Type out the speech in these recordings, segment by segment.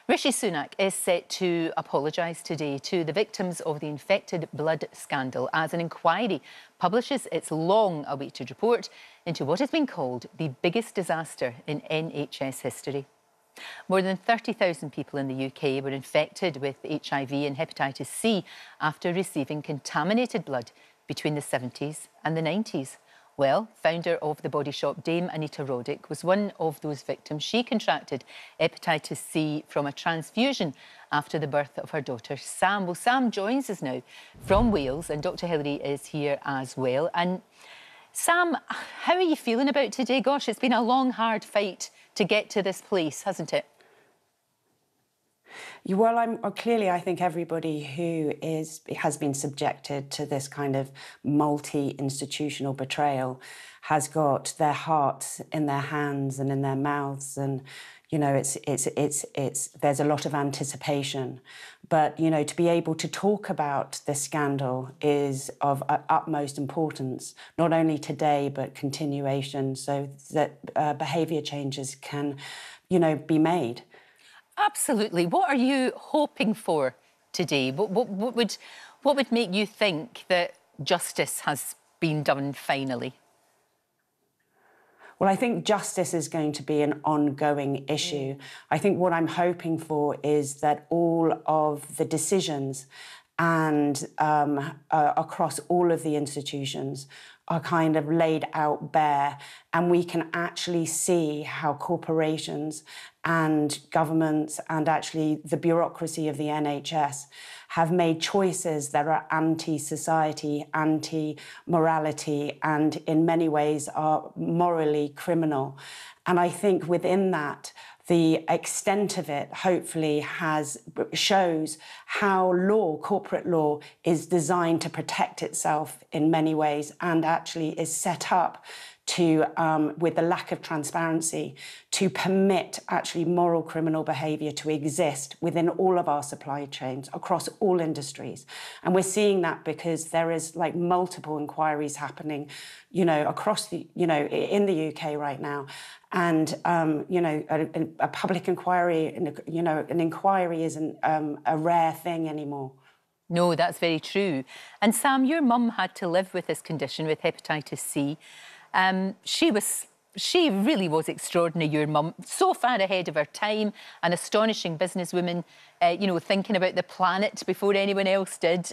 Rishi Sunak is set to apologise today to the victims of the infected blood scandal as an inquiry publishes its long-awaited report into what has been called the biggest disaster in NHS history. More than 30,000 people in the UK were infected with HIV and hepatitis C after receiving contaminated blood between the 70s and the 90s. Well, founder of the body shop, Dame Anita Roddick, was one of those victims. She contracted hepatitis C from a transfusion after the birth of her daughter, Sam. Well, Sam joins us now from Wales, and Dr. Hilary is here as well. And Sam, how are you feeling about today? Gosh, it's been a long, hard fight to get to this place, hasn't it? Well, clearly, I think everybody who has been subjected to this kind of multi-institutional betrayal has got their hearts in their hands and in their mouths, and you know, there's a lot of anticipation. But you know, to be able to talk about this scandal is of utmost importance, not only today but continuation, so that behaviour changes can, you know, be made. Absolutely. What are you hoping for today? What would make you think that justice has been done finally? Well, I think justice is going to be an ongoing issue. I think what I'm hoping for is that all of the decisions and across all of the institutions are kind of laid out bare, and we can actually see how corporations and governments and actually the bureaucracy of the NHS have made choices that are anti-society, anti-morality, and in many ways are morally criminal. And I think within that, the extent of it hopefully shows how corporate law is designed to protect itself in many ways, and actually is set up to, with the lack of transparency, to permit actually moral criminal behaviour to exist within all of our supply chains across all industries. And we're seeing that because there is like multiple inquiries happening, you know, across the, you know, in the UK right now. And, you know, a public inquiry, you know, an inquiry isn't a rare thing anymore. No, that's very true. And Sam, your mum had to live with this condition, with hepatitis C. She really was extraordinary, your mum, so far ahead of her time, an astonishing businesswoman, you know, thinking about the planet before anyone else did.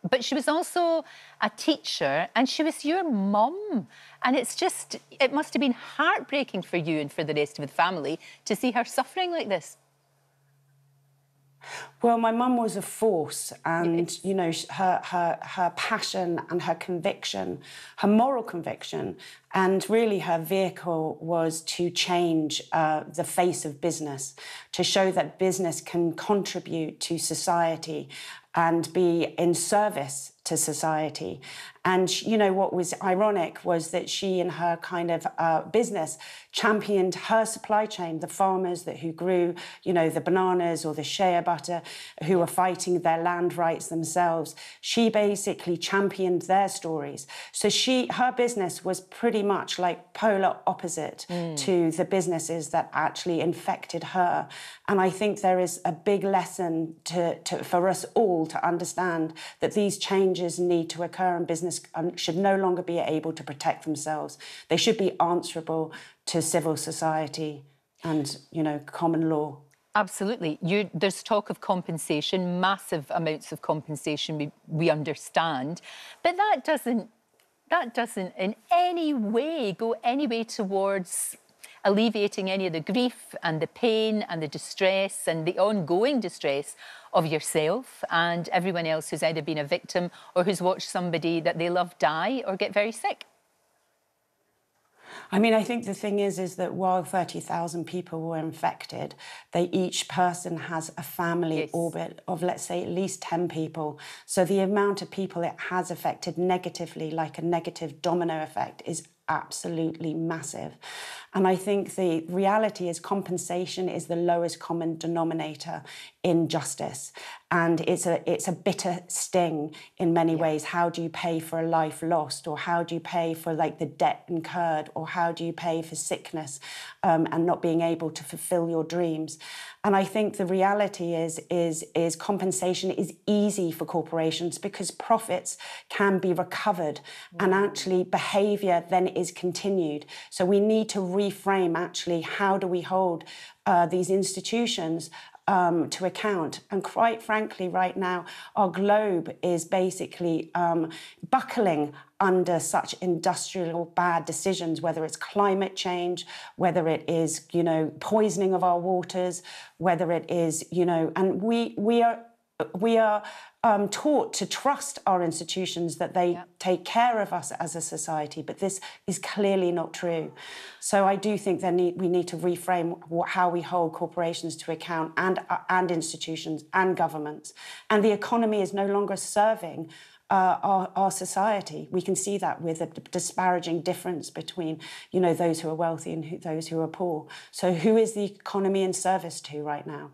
But she was also a teacher, and she was your mum. And it must have been heartbreaking for you and for the rest of the family to see her suffering like this. Well, my mum was a force, and you know, her passion and her conviction, her moral conviction, and really her vehicle was to change the face of business, to show that business can contribute to society and be in service to society. And, you know, what was ironic was that she and her kind of business championed her supply chain, the farmers who grew, you know, the bananas or the shea butter, who were fighting their land rights themselves. She basically championed their stories. So her business was pretty much like polar opposite to the businesses that actually infected her. And I think there is a big lesson for us all to understand that these changes need to occur, and business should no longer be able to protect themselves. They should be answerable to civil society and, you know, common law. Absolutely. There's talk of compensation, massive amounts of compensation, we understand. But that doesn't in any way go towards alleviating any of the grief and the pain and the distress and the ongoing distress of yourself and everyone else who's either been a victim or who's watched somebody that they love die or get very sick. I mean, I think the thing is that while 30,000 people were infected, each person has a family orbit of, let's say, at least 10 people. So the amount of people it has affected negatively, like a negative domino effect, is absolutely massive. And I think the reality is compensation is the lowest common denominator in justice. And it's a bitter sting in many ways. How do you pay for a life lost? Or how do you pay for like the debt incurred? Or how do you pay for sickness and not being able to fulfill your dreams? And I think the reality is compensation is easy for corporations because profits can be recovered and actually behaviour then is continued. So we need to reframe actually how do we hold these institutions to account. And quite frankly, right now, our globe is basically buckling under such industrial bad decisions, whether it's climate change, whether it is, poisoning of our waters, whether it is, and we are taught to trust our institutions, that they take care of us as a society, but this is clearly not true. So I do think we need to reframe how we hold corporations to account, and institutions and governments. And the economy is no longer serving our society. We can see that with a disparaging difference between, those who are wealthy and those who are poor. So who is the economy in service to right now?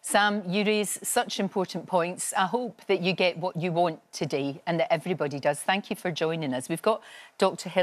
Sam, you raise such important points. I hope that you get what you want today and that everybody does. Thank you for joining us. We've got Dr. Hill.